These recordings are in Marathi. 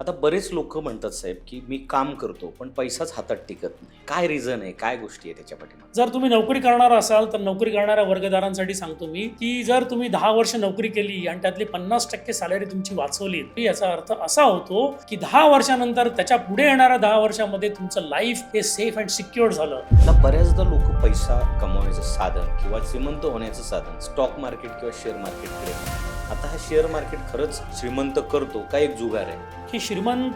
आता बरेच लोक म्हणतात साहेब, की मी काम करतो पण पैसाच हातात टिकत नाही. काय रिझन आहे? काय गोष्टी आहे त्याच्या पाठीमागे? जर तुम्ही नोकरी करणार असाल तर नोकरी करणाऱ्या वर्गदारांसाठी सांगतो मी की जर तुम्ही 10 वर्ष नोकरी केली आणि त्यातली 50% सॅलरी तुमची वाचवली, याचा अर्थ असा होतो की 10 वर्षानंतर त्याच्या पुढे येणाऱ्या 10 वर्षामध्ये तुमचं लाईफ हे सेफ अँड सिक्युअर झालं. आता बऱ्याचदा लोक पैसा कमवण्याचं साधन किंवा श्रीमंत होण्याचं साधन स्टॉक मार्केट किंवा शेअर मार्केटकडे. आता हा शेअर मार्केट खरंच श्रीमंत करतो का एक जुगार आहे? की श्रीमंत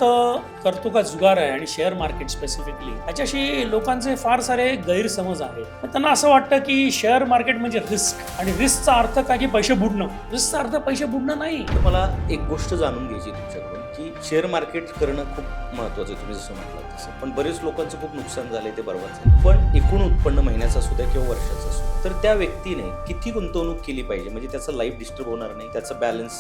करतो का जुगार आहे आणि शेअर मार्केट स्पेसिफिकली याच्याशी लोकांचे फार सारे गैरसमज आहेत. त्यांना असं वाटतं की शेअर मार्केट म्हणजे रिस्क आणि रिस्कचा अर्थ काय की पैसे बुडणं. रिस्कचा अर्थ पैसे बुडणं नाही. तर मला एक गोष्ट जाणून घ्यायची तुमच्याकडून की शेअर मार्केट करणं खूप महत्त्वाचं आहे, तुम्ही जसं म्हटलं तसं. पण बरेच लोकांचं खूप नुकसान झालंय, ते बरोबर झालं. पण एकूण उत्पन्न महिन्याचं असू द्या किंवा वर्षाचं असू द्या, तर त्या व्यक्तीने किती गुंतवणूक केली पाहिजे म्हणजे त्याचं लाईफ डिस्टर्ब होणार नाही, त्याचं बॅलन्स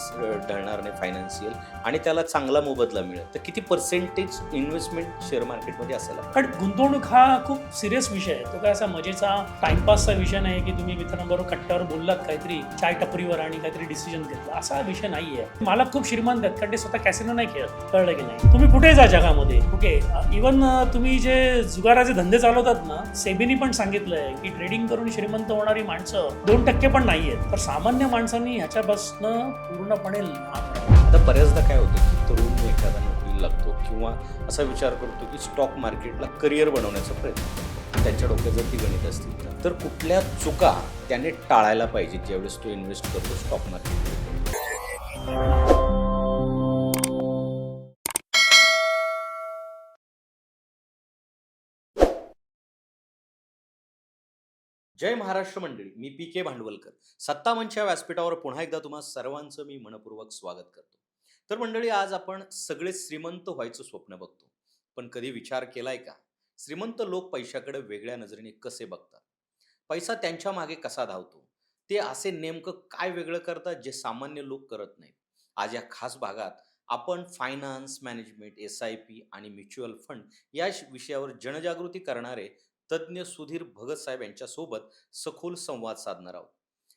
ढळणार नाही फायनान्शियल, आणि त्याला चांगला मोबदला मिळेल. तर किती पर्सेंटेज इन्व्हेस्टमेंट शेअर मार्केटमध्ये असायला? कारण गुंतवणूक हा खूप सिरियस विषय आहे. तो काय असा मजेचा टाइमपासचा विषय नाही की तुम्ही मित्रांबरोबर कट्ट्यावर बोललात काहीतरी चाय टपरीवर आणि काहीतरी डिसिजन घेतला, असा विषय नाहीये. मला खूप श्रीमंत आहेत कारण ते स्वतः कॅसिनो नाही खेळत, कळलं की नाही. तुम्ही कुठे जा जगामध्ये, ओके, इव्हन तुम्ही जे जुगाराचे धंदे चालवतात ना, सेबीनी पण सांगितलंय की ट्रेडिंग करून श्रीमंत होणारी माणसं 2% पण नाहीयेत. तर सामान्य माणसांनी ह्याच्यापासून पूर्णपणे लांब. आता बऱ्याचदा काय होतं की तरुण एखादा नोकरीला लागतो किंवा असा विचार करतो की स्टॉक मार्केटला करिअर बनवण्याचा प्रयत्न करतो. त्याच्या डोक्यात जर ती गणित असतील तर कुठल्या चुका त्याने टाळायला पाहिजेत ज्यावेळेस तो इन्व्हेस्ट करतो स्टॉक मार्केटमध्ये? जय महाराष्ट्र मंडळी, मी पी.के. भांडवलकर. सत्ता मंच व्यासपीठावर पुन्हा एकदा तुम्हा सर्वांचं मी मनपूर्वक स्वागत करतो. तर मंडळी, आज आपण सगळे श्रीमंत व्हायचं स्वप्न बघतो, पण कधी विचार केलाय का श्रीमंत लोक पैशाकडे वेगळ्या नजरेने कसे बघतात? पैसा त्यांच्या मागे कसा धावतो? ते असे नेमकं काय वेगळं करतात जे सामान्य लोक करत नाहीत? आज या खास भागात आपण फायनान्स मॅनेजमेंट, SIP आणि म्युच्युअल फंड या विषयावर जनजागृती करणारे तज्ज्ञ सुधीर भगत साहेब यांच्यासोबत सखोल संवाद साधणार आहोत.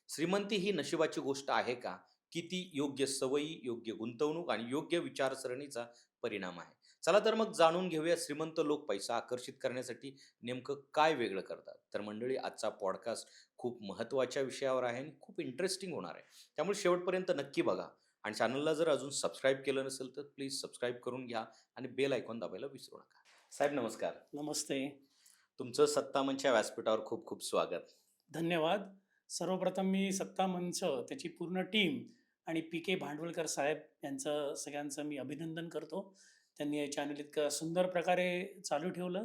श्रीमंती ही नशिबाची गोष्ट आहे का, की ती योग्य सवयी, योग्य गुंतवणूक आणि योग्य विचारसरणीचा परिणाम आहे? चला तर मग जाणून घेऊया श्रीमंत लोक पैसा आकर्षित करण्यासाठी नेमकं काय वेगळं करतात. तर मंडळी, आजचा पॉडकास्ट खूप महत्त्वाच्या विषयावर आहे आणि खूप इंटरेस्टिंग होणार आहे, त्यामुळे शेवटपर्यंत नक्की बघा. आणि चॅनलला जर अजून सबस्क्राईब केलं नसेल तर प्लीज सबस्क्राईब करून घ्या आणि बेल आयकॉन दाबायला विसरू नका. साहेब नमस्कार. नमस्ते. तुमचं सत्ता मंच व्यासपीठावर खूप खूप स्वागत. धन्यवाद. सर्वप्रथम मी सत्ता मंच, त्याची पूर्ण टीम आणि पी.के. भांडवलकर साहेब यांचं सगळ्यांचं मी अभिनंदन करतो. त्यांनी हे चॅनल इतकं सुंदर प्रकारे चालू ठेवलं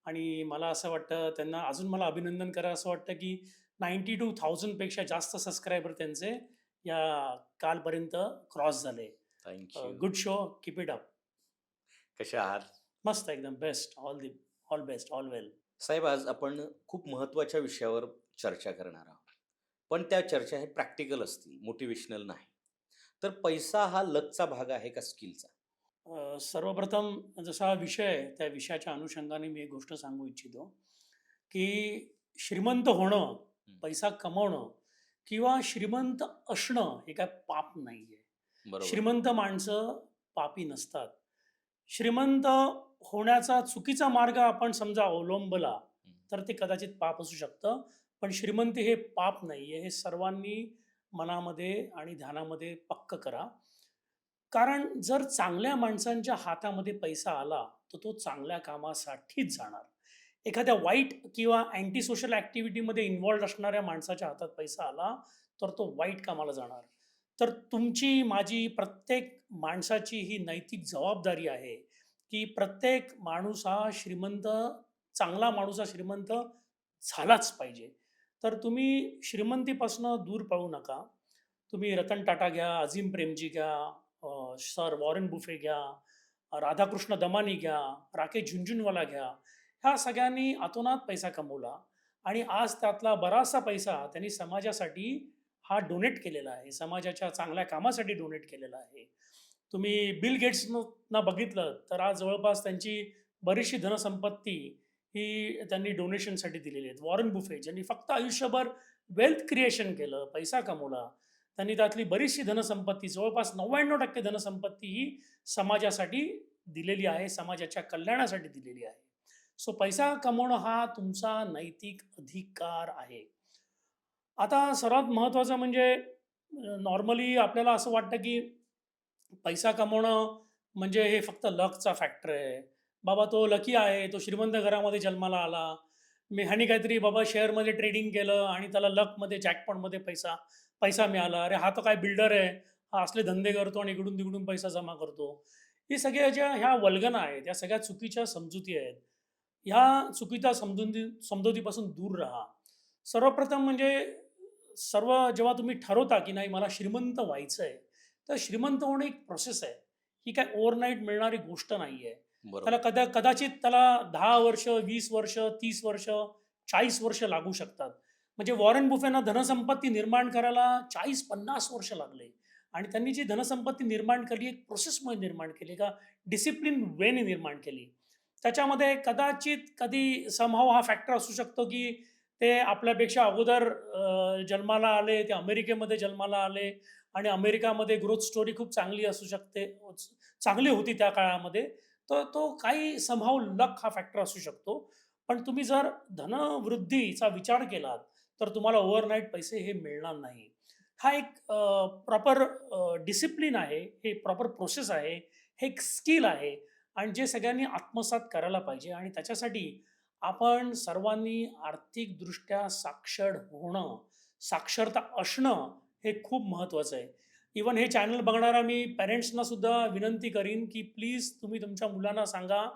आणि मला असं वाटतं त्यांना अजून मला अभिनंदन करा असं वाटतं की 92,000 पेक्षा जास्त सबस्क्रायबर त्यांचे या कालपर्यंत क्रॉस झाले. Thank you. Good show, keep it up. कशा आहात? मस्त, एकदम बेस्ट. ऑल बेस्ट, ऑल वेल. साहेब, आज आपण खूप महत्त्वाच्या विषयावर चर्चा करणार आहोत, पण त्या चर्चा हे प्रॅक्टिकल असतील, मोटिवेशनल नाही. तर पैसा हा लकचा भाग आहे का स्किलचा? सर्वप्रथम जसा हा विषय आहे, त्या विषयाच्या अनुषंगाने मी एक गोष्ट सांगू इच्छितो, की श्रीमंत होणं, हं. पैसा कमवणं किंवा श्रीमंत असणं हे काय पाप नाहीये. बरोबर. श्रीमंत माणसं पापी नसतात. श्रीमंत होण्याचा चुकीचा मार्ग आपण समजा अवलंबला हं. तर ते कदाचित पाप असू शकतं. पण श्रीमंती हे पाप नाहीये, हे सर्वांनी मनामध्ये आणि ध्यानामध्ये पक्क करा. कारण जर चांगल्या माणसांच्या हातामध्ये पैसा आला, तर तो चांगल्या कामासाठीच जाणार. एखाद्या वाईट किंवा अँटी सोशल ॲक्टिव्हिटीमध्ये इन्व्हॉल्व्ड असणाऱ्या माणसाच्या हातात पैसा आला, तर तो वाईट कामाला जाणार. तर तुमची, माझी, प्रत्येक माणसाची ही नैतिक जबाबदारी आहे, की प्रत्येक माणूस हा श्रीमंत, चांगला माणूस हा श्रीमंत झालाच पाहिजे. तर तुम्ही श्रीमंतीपासून दूर पळू नका. तुम्ही रतन टाटा घ्या, अझीम प्रेमजी घ्या, सर वॉरेन बुफे घ्या, राधाकृष्ण दमानी घ्या, राकेश झुनझुनवाला घ्या. ह्या सगळ्यांनी अतोनात पैसा कमवला आणि आज त्यातला बराचसा पैसा त्यांनी समाजासाठी हा डोनेट केलेला आहे. समाजाच्या चांगल्या कामासाठी डोनेट केलेला आहे. तुम्ही बिल गेट्सना बघितलं तर आज जवळपास त्यांची बरीचशी धनसंपत्ती ही त्यांनी डोनेशनसाठी दिलेली आहे. वॉरेन बुफे ज्यांनी फक्त आयुष्यभर वेल्थ क्रिएशन केलं, पैसा कमवला, त्यांनी त्यातली बरीचशी धनसंपत्ती, जवळपास 99% धनसंपत्ती ही समाजासाठी दिलेली आहे, समाजाच्या कल्याणासाठी दिलेली आहे. सो पैसा कमवणं हा तुमचा नैतिक अधिकार आहे. आता सर्वात महत्त्वाचं म्हणजे नॉर्मली आपल्याला असं वाटतं, की पैसा कमवणं म्हणजे हे फक्त लकचा फॅक्टर आहे. बाबा तो लकी आहे, तो श्रीमंत घरामध्ये जन्माला आला. मी ह्यानी काहीतरी बाबा शेअरमध्ये ट्रेडिंग केलं आणि त्याला लकमध्ये जॅकपॉटमध्ये पैसा पैसा मिळाला. अरे हा तर काय बिल्डर आहे, हा असले धंदे करतो आणि इकडून-तिकडून पैसा जमा करतो. ही सगळ्या ज्या ह्या वल्गना आहेत, या सगळ्या चुकीच्या समजुती आहेत. ह्या चुकीच्या समजुतीपासून दूर राहा. सर्वप्रथम म्हणजे जेव्हा तुम्ही ठरवता, की नाही मला श्रीमंत व्हायचं आहे, तर श्रीमंत होणं एक प्रोसेस आहे. ही काय ओव्हरनाईट मिळणारी गोष्ट नाहीये. त्याला बरोबर. कदाचित त्याला 10 वर्ष, 20 वर्ष, 30 वर्ष, 40 वर्ष लागू शकतात. म्हणजे वॉरेन बुफेना धनसंपत्ती निर्माण करायला 40-50 वर्ष लागले आणि त्यांनी जी धनसंपत्ती निर्माण केली, एक प्रोसेसमुळे निर्माण केली, एका डिसिप्लिन वेने निर्माण केली. त्याच्यामध्ये कदाचित कधी समहाऊ हा फॅक्टर असू शकतो, की ते आपल्यापेक्षा अगोदर जन्माला आले, ते अमेरिकेमध्ये जन्माला आले आणि अमेरिकामध्ये ग्रोथ स्टोरी खूप चांगली असू शकते, चांगली होती त्या काळामध्ये. तर तो काही समहाऊ लक हा फॅक्टर असू शकतो. पण तुम्ही जर धनवृद्धीचा विचार केलात, तर तुम्हाला ओव्हरनाईट पैसे हे मिळणार नाही. हा एक प्रॉपर डिसिप्लिन आहे, हे प्रॉपर प्रोसेस आहे, हे एक स्किल आहे आणि जे सगळ्यांनी आत्मसात करायला पाहिजे आणि त्याच्यासाठी आपण सर्वांनी आर्थिकदृष्ट्या साक्षर होणं, साक्षरता असणं हे खूप महत्त्वाचं आहे. इव्हन हे चॅनल बघणारा मी पॅरेंट्सना सुद्धा विनंती करीन, की प्लीज तुम्ही तुमच्या मुलांना सांगा,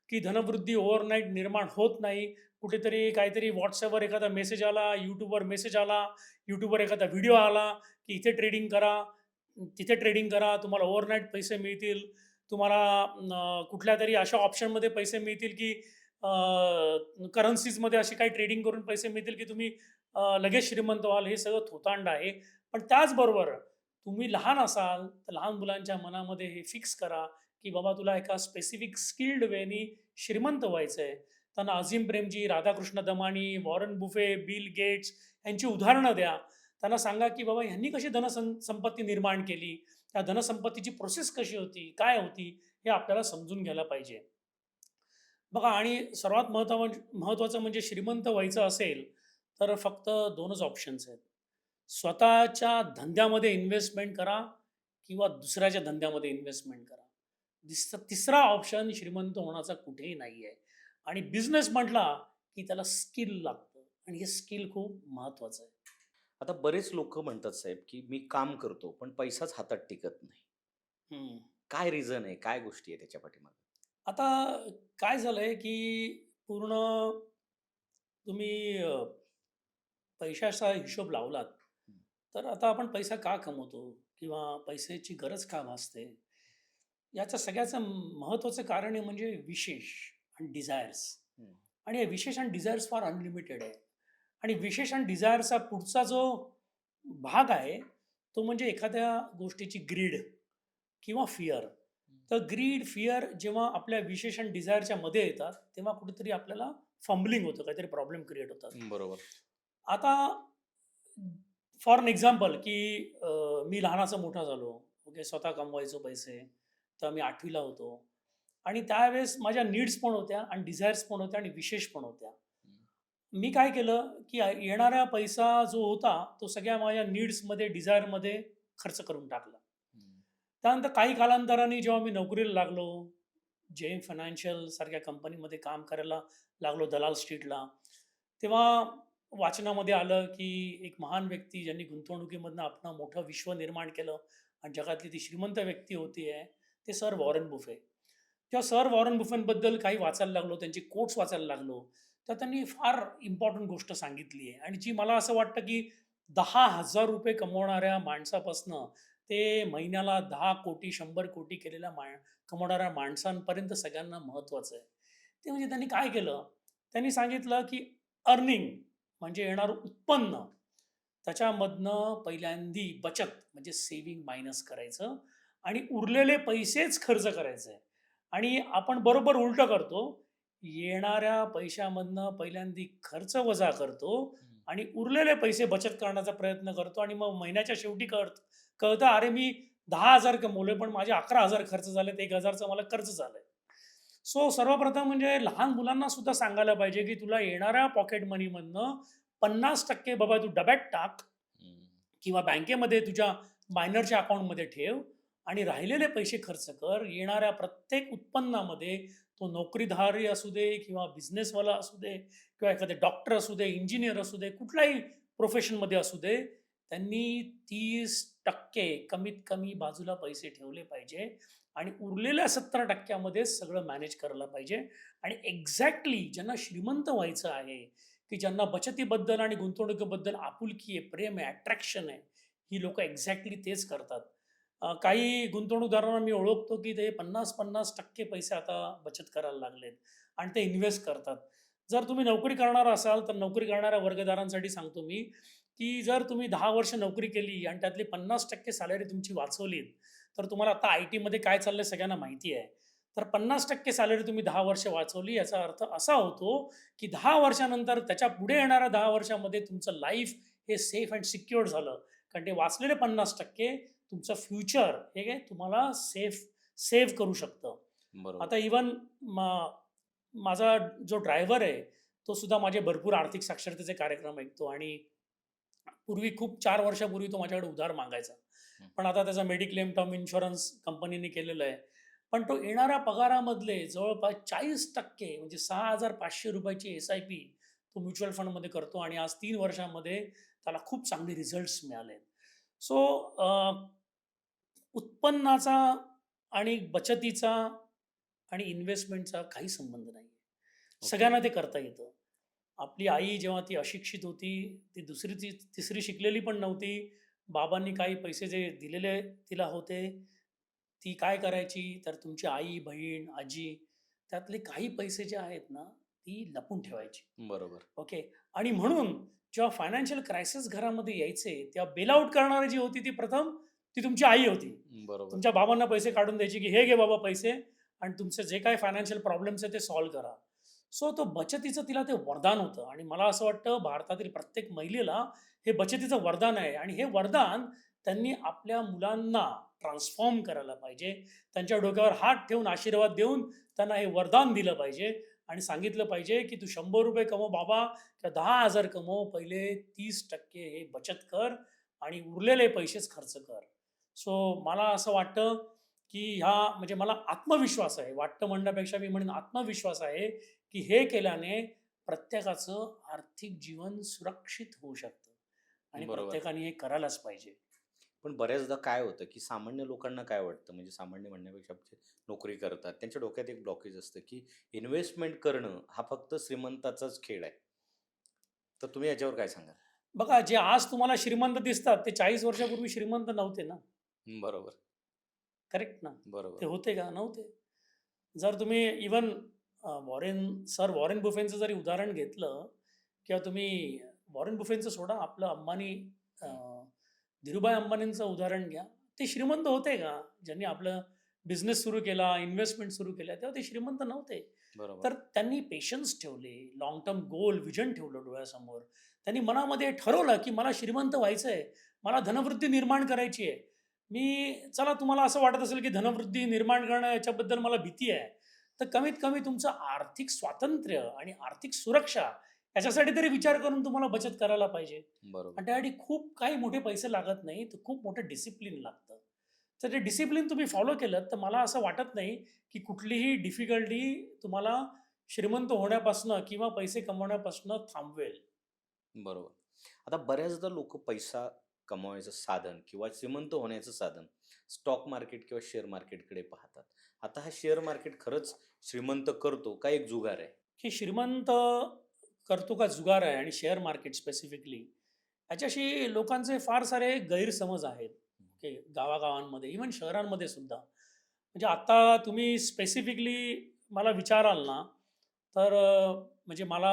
की धनवृद्धी ओव्हरनाईट निर्माण होत नाही. कुठेतरी काहीतरी WhatsAppवर एखादा मेसेज आला, YouTubeवर मेसेज आला, YouTubeवर एखादा व्हिडिओ आला, की इथे ट्रेडिंग करा, तिथे ट्रेडिंग करा, तुम्हाला ओव्हरनाईट पैसे मिळतील. तुम्हाला कुठल्यातरी अशा ऑप्शनमध्ये पैसे मिळतील, की करन्सीजमध्ये अशी काही ट्रेडिंग करून पैसे मिळतील, की तुम्ही लगेच श्रीमंत व्हाल. हे सगळं थोतांड आहे. पण त्याचबरोबर तुम्ही लहान असाल, तर लहान मुलांच्या मनामध्ये हे फिक्स करा, की बाबा तुला एका स्पेसिफिक स्किल्ड वेनी श्रीमंत व्हायचं आहे. त्यांना Azim Premji, Radhakrishna Damani, Warren Buffett, Bill Gates यांची उदाहरणं द्या. त्यांना सांगा, की बाबा ह्यांनी कशी संपत्ती निर्माण केली, त्या धनसंपत्तीची प्रोसेस कशी होती, काय होती, हे आपल्याला समजून घ्यायला पाहिजे. बघा आणि सर्वात महत्त्वाचं म्हणजे श्रीमंत व्हायचं असेल, तर फक्त 2च ऑप्शन्स आहेत. स्वतःच्या धंद्यामध्ये इन्व्हेस्टमेंट करा किंवा दुसऱ्याच्या धंद्यामध्ये इन्व्हेस्टमेंट करा. तिसरा ऑप्शन श्रीमंत होण्याचा कुठेही नाही आहे. आणि बिझनेस म्हटला, की त्याला स्किल लागतं आणि हे स्किल खूप महत्त्वाचं आहे. आता बरेच लोकं म्हणतात साहेब, की मी काम करतो, पण पैसाच हातात टिकत नाही. हं. काय रिझन आहे? काय गोष्टी आहे त्याच्या पाठीमागे? आता काय झालंय, की पूर्ण तुम्ही पैशाचा हिशोब लावलात, हं, तर आता आपण पैसा का कमवतो? किंवा पैशाची गरज का भासते? याचं सगळ्याचं महत्त्वाचं कारण आहे म्हणजे विशेष आणि डिझायर्स. हं. आणि हे विशेष आणि डिझायर्स फार अनलिमिटेड आहे. आणि विशेष आणि डिझायरचा पुढचा जो भाग आहे, तो म्हणजे एखाद्या गोष्टीची ग्रीड किंवा फिअर. तर ग्रीड, फिअर जेव्हा आपल्या विशेष आणि डिझायरच्या मध्ये येतात, तेव्हा कुठेतरी आपल्याला फंबलिंग होतं, काहीतरी प्रॉब्लेम क्रिएट होतात. बरोबर. आता फॉर एन एक्झाम्पल, की मी लहानाचा मोठा झालो. ओके. स्वतः कमवायचो पैसे. तर मी 8वी होतो आणि त्यावेळेस माझ्या नीड्स पण होत्या आणि डिझायर्स पण होत्या आणि विशेष पण होत्या. हं, मी काय केलं, की येणारा पैसा जो होता, तो सगळ्या माझ्या नीड्समध्ये, डिझायरमध्ये खर्च करून टाकला. हं. त्यानंतर काही कालांतराने जेव्हा मी नोकरीला लागलो, जेएम फायनान्शियल सारख्या कंपनीमध्ये काम करायला लागलो दलाल स्ट्रीटला, तेव्हा वाचनामध्ये आलं, की एक महान व्यक्ती ज्यांनी गुंतवणुकीमधनं आपलं मोठं विश्व निर्माण केलं आणि जगातली ती श्रीमंत व्यक्ती होती आहे, ते सर वॉरेन बुफे. जेव्हा सर वॉरेन बुफेंबद्दल काही वाचायला लागलो, त्यांचे कोट्स वाचायला लागलो, तर त्यांनी फार इम्पॉर्टंट गोष्ट सांगितली आहे आणि जी मला असं वाटतं, की ₹10,000 कमवणाऱ्या माणसापासनं ते महिन्याला 10 कोटी, 100 कोटी केलेल्या कमवणाऱ्या माणसांपर्यंत सगळ्यांना महत्त्वाचं आहे. ते म्हणजे त्यांनी काय केलं, त्यांनी सांगितलं, की अर्निंग म्हणजे येणारं उत्पन्न, त्याच्यामधनं पहिल्यांदी बचत म्हणजे सेव्हिंग मायनस करायचं आणि उरलेले पैसेच खर्च करायचे. आणि आपण बरोबर उलटं करतो. येणाऱ्या पैशामधनं पहिल्यांदी खर्च वजा करतो हं. आणि उरलेले पैसे बचत करण्याचा प्रयत्न करतो आणि मग महिन्याच्या शेवटी कळतं, "अरे, मी 10,000 कमवले, पण माझे 11,000 खर्च झालेत, 1,000चं मला कर्ज झालंय. सो सर्वप्रथम म्हणजे लहान मुलांना सुद्धा सांगायला पाहिजे, की तुला येणाऱ्या पॉकेट मनीमधनं 50% बाबा तू डब्यात टाक हं. किंवा बँकेमध्ये तुझ्या मायनरच्या अकाउंटमध्ये ठेव आणि राहिलेले पैसे खर्च कर. येणाऱ्या प्रत्येक उत्पन्नामध्ये तो नोकरीधारी असू दे किंवा बिझनेसवाला असू दे किंवा एखादे डॉक्टर असू दे, इंजिनियर असू दे, कुठल्याही प्रोफेशनमध्ये असू दे, त्यांनी 30% कमीत कमी बाजूला पैसे ठेवले पाहिजे आणि उरलेल्या 70% मध्ये सगळं मॅनेज करायला पाहिजे. आणि एक्झॅक्टली ज्यांना श्रीमंत व्हायचं आहे, की ज्यांना बचतीबद्दल आणि गुंतवणुकीबद्दल आपुलकी आहे, प्रेम आहे, अट्रॅक्शन आहे, ही लोकं एक्झॅक्टली तेच करतात. काही गुंतवणूकदारांना मी ओळखतो, की ते 50-50% पैसे आता बचत करायला लागलेत आणि ते इन्व्हेस्ट करतात. जर तुम्ही नोकरी करणार असाल, तर नोकरी करणाऱ्या वर्गदारांसाठी सांगतो मी, की जर तुम्ही 10 वर्ष नोकरी केली आणि त्यातली 50% सॅलरी तुमची वाचवलीत, तर तुम्हाला आता आय-टीमध्ये काय चाललंय सगळ्यांना माहिती आहे. तर 50% सॅलरी तुम्ही 10 वर्ष वाचवली, याचा अर्थ असा होतो, की 10 वर्षानंतर त्याच्या पुढे येणाऱ्या 10 वर्षामध्ये तुमचं लाईफ हे सेफ अँड सिक्युअर्ड झालं. कारण ते वाचलेले 50% तुमचं फ्युचर हे काय तुम्हाला सेव्ह करू शकतं. बरोबर. आता इव्हन माझा जो ड्रायव्हर आहे, तो सुद्धा माझे भरपूर आर्थिक साक्षरतेचे कार्यक्रम ऐकतो आणि पूर्वी खूप 4 वर्षापूर्वी तो माझ्याकडे उधार मागायचा. हं. पण आता त्याचा मेडिक्लेम टर्म इन्शुरन्स कंपनीने केलेलं आहे. पण तो येणाऱ्या पगारामधले जवळपास 40% म्हणजे ₹6,500 ची एस-आय-पी तो म्युच्युअल फंडमध्ये करतो आणि आज 3 वर्षामध्ये त्याला खूप चांगले रिझल्ट्स मिळाले. सो उत्पन्नाचा आणि बचतीचा आणि इन्व्हेस्टमेंटचा काही संबंध नाही. ओके. सगळ्यांना ते करता येतं. आपली आई जेव्हा ती अशिक्षित होती, ती 2री तिसरी शिकलेली पण नव्हती. बाबांनी काही पैसे जे दिलेले तिला होते, ती काय करायची, तर तुमची आई, बहीण, आजी त्यातले काही पैसे जे आहेत ना, ती लपून ठेवायची. बरोबर. ओके. आणि म्हणून जेव्हा फायनान्शियल क्रायसिस घरामध्ये यायचे, तेव्हा बेल आउट करणारी जी होती ती प्रथम ती तुमची आई होती. बरोबर. तुमच्या बाबांना पैसे काढून द्यायची, की "हे घे बाबा पैसे आणि तुमचे जे काही फायनान्शियल प्रॉब्लेम्स आहेत ते सॉल्व्ह करा." सो तो बचतीचं तिला ते वरदान होतं आणि मला असं वाटतं भारतातील प्रत्येक महिलेला हे बचतीचं वरदान आहे आणि हे वरदान त्यांनी आपल्या मुलांना ट्रान्सफॉर्म करायला पाहिजे. त्यांच्या डोक्यावर हात ठेवून आशीर्वाद देऊन त्यांना हे वरदान दिलं पाहिजे आणि सांगितलं पाहिजे, की "तू ₹100 कमव बाबा किंवा 10,000 कमव, पहिले 30% हे बचत कर आणि उरलेले पैसेच खर्च कर." सो मला असं वाटतं, की म्हणजे मला आत्मविश्वास आहे. वाटतं म्हणण्यापेक्षा मी म्हणेन आत्मविश्वास आहे, की हे केल्याने प्रत्येकाचं आर्थिक जीवन सुरक्षित होऊ शकतं आणि बरोबर. प्रत्येकाने हे करायलाच पाहिजे. पण बऱ्याचदा काय होतं, की सामान्य लोकांना काय वाटतं, म्हणजे सामान्य म्हणण्यापेक्षा जे नोकरी करतात, त्यांच्या डोक्यात एक ब्लॉकेज असतं, की इन्व्हेस्टमेंट करणं हा फक्त श्रीमंताचाच खेळ आहे. तर तुम्ही याच्यावर काय सांगाल? बघा, जे आज तुम्हाला श्रीमंत दिसतात, ते 40 वर्षापूर्वी श्रीमंत नव्हते ना. बरोबर, करेक्ट ना. ते बरोबर. होते का? नव्हते. जर तुम्ही इव्हन वॉरेन बुफेनचं जरी उदाहरण घेतलं किंवा तुम्ही वॉरेन बुफेनचं सोडा, आपलं अंबानी अ, हं, धीरूभाई अंबानींचं उदाहरण घ्या. ते श्रीमंत होते का? ज्यांनी आपलं बिझनेस सुरू केला, इन्व्हेस्टमेंट सुरू केल्या, तेव्हा ते श्रीमंत नव्हते. बरोबर, तर त्यांनी पेशन्स ठेवले, लाँग टर्म गोल, व्हिजन ठेवलं डोळ्यासमोर. त्यांनी मनामध्ये ठरवलं, की मला श्रीमंत व्हायचंय, मला धनवृद्धी निर्माण करायची आहे. चला तुम्हाला असं वाटत असेल, की धनवृद्धी निर्माण करणं याच्याबद्दल मला भीती आहे. तर कमीत कमी तुमचं आर्थिक स्वातंत्र्य आणि आर्थिक सुरक्षा याच्यासाठी तरी विचार करून तुम्हाला बचत करायला पाहिजे. बरोबर. आणि त्यासाठी खूप काही मोठे पैसे लागत नाही, तर खूप मोठं डिसिप्लिन लागतं. तर ते डिसिप्लिन तुम्ही फॉलो केलंत, तर मला असं वाटत नाही, की कुठलीही डिफिकल्टी तुम्हाला श्रीमंत होण्यापासनं किंवा पैसे कमवण्यापासनं थांबवेल. बरोबर. आता बऱ्याचदा लोकं पैसा कमवायचं साधन किंवा श्रीमंत होण्याचं साधन स्टॉक मार्केट किंवा शेअर मार्केटकडे पाहतात. आता हा शेअर मार्केट खरंच श्रीमंत करतो का एक जुगार आहे? की श्रीमंत करतो का जुगार आहे आणि शेअर मार्केट स्पेसिफिकली, याच्याशी लोकांचे फार सारे गैरसमज आहेत. ओके, गावागावांमध्ये, इव्हन शहरांमध्ये सुद्धा. म्हणजे आता तुम्ही स्पेसिफिकली मला विचाराल ना, तर म्हणजे मला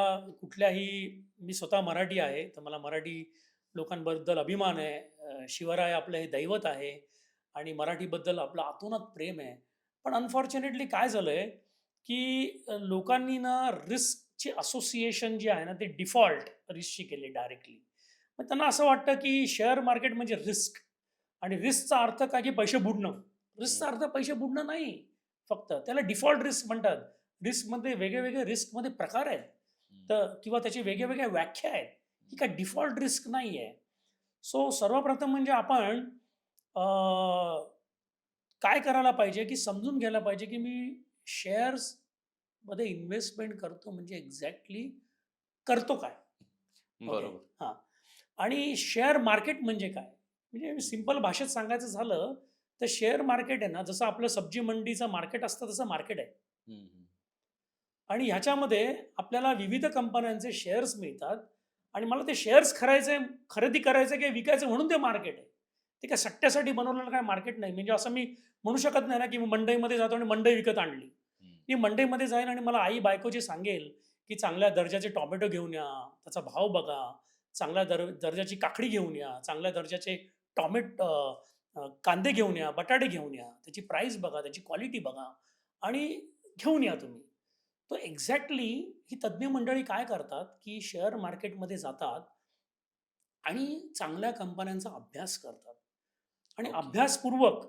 मी स्वतः मराठी आहे, तर मला मराठी लोकांबद्दल अभिमान आहे. शिवराय आपलं हे दैवत आहे आणि मराठीबद्दल आपलं अतोनात प्रेम आहे. पण अनफॉर्च्युनेटली काय झालंय, की लोकांनी ना रिस्कची असोसिएशन जी आहे ना, ते डिफॉल्ट रिस्कची केली डायरेक्टली. मग त्यांना असं वाटतं, की शेअर मार्केट म्हणजे रिस्क आणि रिस्कचा अर्थ काय की पैसे बुडणं. हं, रिस्कचा अर्थ पैसे बुडणं नाही फक्त. त्याला डिफॉल्ट रिस्क म्हणतात. रिस्कमध्ये वेगळे-वेगळे रिस्कमध्ये प्रकार आहेत. हं, तर किंवा त्याची वेगळ्या-वेगळ्या व्याख्या आहेत. ही काय डिफॉल्ट रिस्क नाहीये. सो सर्वप्रथम म्हणजे आपण अ, काय करायला पाहिजे, की समजून घ्यायला पाहिजे, की मी शेअर्समध्ये इन्व्हेस्टमेंट करतो म्हणजे एक्झॅक्टली करतो काय? ओके. बरोबर. हां. आणि शेअर मार्केट म्हणजे काय? म्हणजे हं, सिंपल भाषेत सांगायचं झालं, तर शेअर मार्केट आहे ना, जसं आपलं सब्जी मंडीचं मार्केट असतं तसं मार्केट आहे. हं, हं. आणि ह्याच्यामध्ये आपल्याला विविध कंपन्यांचे शेअर्स मिळतात आणि मला ते शेअर्स खरेदी करायचे की विकायचे म्हणून ते मार्केट आहे. ते काय सट्ट्यासाठी बनवलेलं काय मार्केट नाही. म्हणजे असं मी म्हणू शकत नाही ना, की मी मंडईमध्ये जातो आणि मंडई विकत आणली. हं. मी मंडईमध्ये जाईन आणि मला आई बायकोची सांगेल, की चांगल्या दर्जाचे टोमॅटो घेऊन या, त्याचा भाव बघा, चांगल्या दर्जाची काकडी घेऊन या, चांगल्या दर्जाचे कांदे घेऊन या, बटाटे घेऊन या, त्याची प्राईस बघा, त्याची क्वालिटी बघा आणि घेऊन या तुम्ही. तर एक्झॅक्टली ही तज्ञ मंडळी काय करतात, की शेअर मार्केटमध्ये जातात आणि चांगल्या कंपन्यांचा अभ्यास करतात आणि ओके. अभ्यासपूर्वक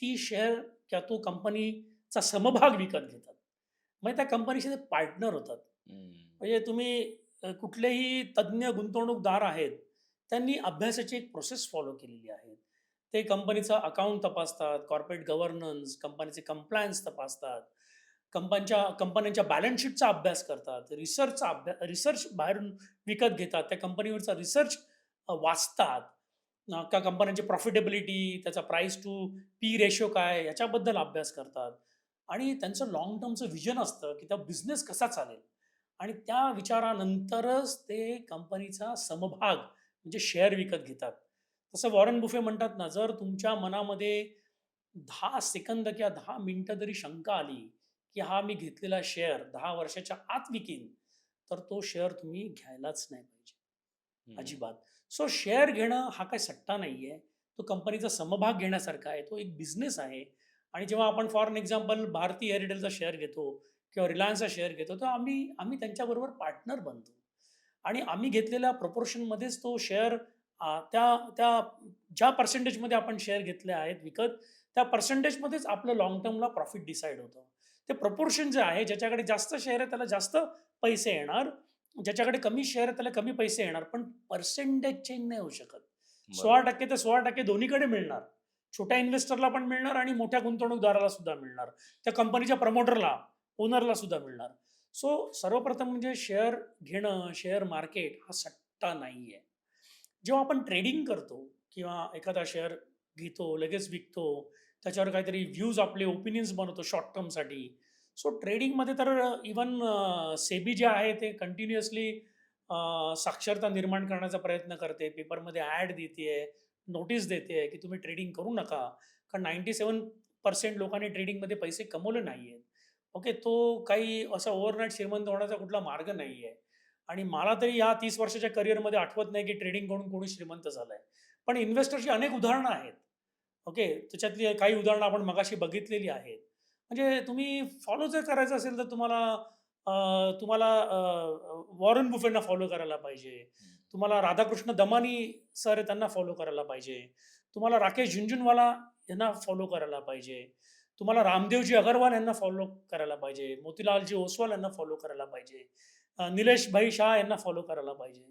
ती शेअर किंवा तो कंपनीचा समभाग विकत घेतात. मग त्या कंपनीशी ते पार्टनर होतात. हं. म्हणजे तुम्ही कुठलेही तज्ञ गुंतवणूकदार आहेत, त्यांनी अभ्यासाची एक प्रोसेस फॉलो केलेली आहे. ते कंपनीचं अकाउंट तपासतात, कॉर्पोरेट गव्हर्नन्स, कंपनीचे कंप्लायन्स तपासतात, कंपन्यांच्या बॅलन्स शीटचा अभ्यास करतात, रिसर्च बाहेरून विकत घेतात, त्या कंपनीवरचा रिसर्च वाचतात. त्या कंपन्यांची प्रॉफिटेबिलिटी, त्याचा प्राईस टू पी रेशो काय, याच्याबद्दल अभ्यास करतात आणि त्यांचं लाँग टर्मचं व्हिजन असतं, की त्या बिझनेस कसा चालेल आणि त्या विचारानंतरच ते कंपनीचा समभाग म्हणजे शेअर विकत घेतात. तसं वॉरन बुफे म्हणतात ना, जर तुमच्या मनामध्ये 10 सेकंद किंवा 10 मिनिटं जरी शंका आली, की हा मी घेतलेला शेअर 10 वर्षाच्या आत विकीन, तर तो शेअर तुम्ही घ्यायलाच नाही पाहिजे. हं. अजिबात. सो शेअर घेणं हा काही सट्टा नाहीये. तो कंपनीचा समभाग घेण्यासारखा आहे. तो एक बिझनेस आहे आणि जेव्हा आपण फॉर एन एक्झाम्पल भारती एअरटेलचा शेअर घेतो किंवा रिलायन्सचा शेअर घेतो, तर आम्ही आम्ही त्यांच्याबरोबर पार्टनर बनतो आणि आम्ही घेतलेल्या प्रपोर्शनमध्येच तो शेअर त्या त्या ज्या पर्सेंटेजमध्ये आपण शेअर घेतले आहेत विकत, त्या पर्सेंटेजमध्येच आपलं लाँग टर्मला प्रॉफिट डिसाईड होतं. ते प्रपोर्शन जे आहे, ज्याच्याकडे जास्त शेअर आहे त्याला जास्त पैसे येणार, ज्याच्याकडे कमी शेअर आहे त्याला कमी पैसे येणार. पण पर्सेंटेज चेंज नाही होऊ शकत. बरोबर. 16% ते 16% दोन्हीकडे मिळणार. छोट्या इन्व्हेस्टरला पण मिळणार आणि मोठ्या गुंतवणूकदाराला सुद्धा मिळणार. त्या कंपनीच्या प्रमोटरला, ओनरला सुद्धा मिळणार. सो सर्वप्रथम म्हणजे शेअर घेणं, शेअर मार्केट हा सट्टा नाहीये. जेव्हा आपण ट्रेडिंग करतो किंवा एखादा शेअर घेतो, लगेच विकतो, त्याच्यावर काहीतरी व्ह्यूज आपले ओपिनियन्स बनवतो शॉर्ट टर्मसाठी. सो ट्रेडिंगमध्ये तर इव्हन सेबी जे आहे ते कंटिन्युअसली साक्षरता निर्माण करण्याचा प्रयत्न करते. पेपरमध्ये ॲड देतीये, नोटीस देते की तुम्ही ट्रेडिंग करू नका. कारण 97% लोकांनी ट्रेडिंगमध्ये पैसे कमवले नाहीयेत. ओके, तो काही असा ओव्हरनाईट श्रीमंत होण्याचा कुठला मार्ग नाहीये. आणि मला तरी या 30 वर्षाच्या करिअरमध्ये आठवत नाही की ट्रेडिंग करून कोणी श्रीमंत झालंय. पण इन्व्हेस्टरची अनेक उदाहरणं आहेत. ओके. त्याच्यातली काही उदाहरणं आपण मगाशी बघितलेली आहेत. म्हणजे तुम्ही फॉलो जर करायचं असेल तर तुम्हाला वॉरन बुफेटना फॉलो करायला पाहिजे. हं. तुम्हाला राधाकृष्ण दमानी सर आहे त्यांना फॉलो करायला पाहिजे. तुम्हाला राकेश झुनझुनवाला यांना फॉलो करायला पाहिजे. तुम्हाला रामदेवजी अगरवाल यांना फॉलो करायला पाहिजे. मोतीलालजी ओसवाल यांना फॉलो करायला पाहिजे. निलेश भाई शाह यांना फॉलो करायला पाहिजे.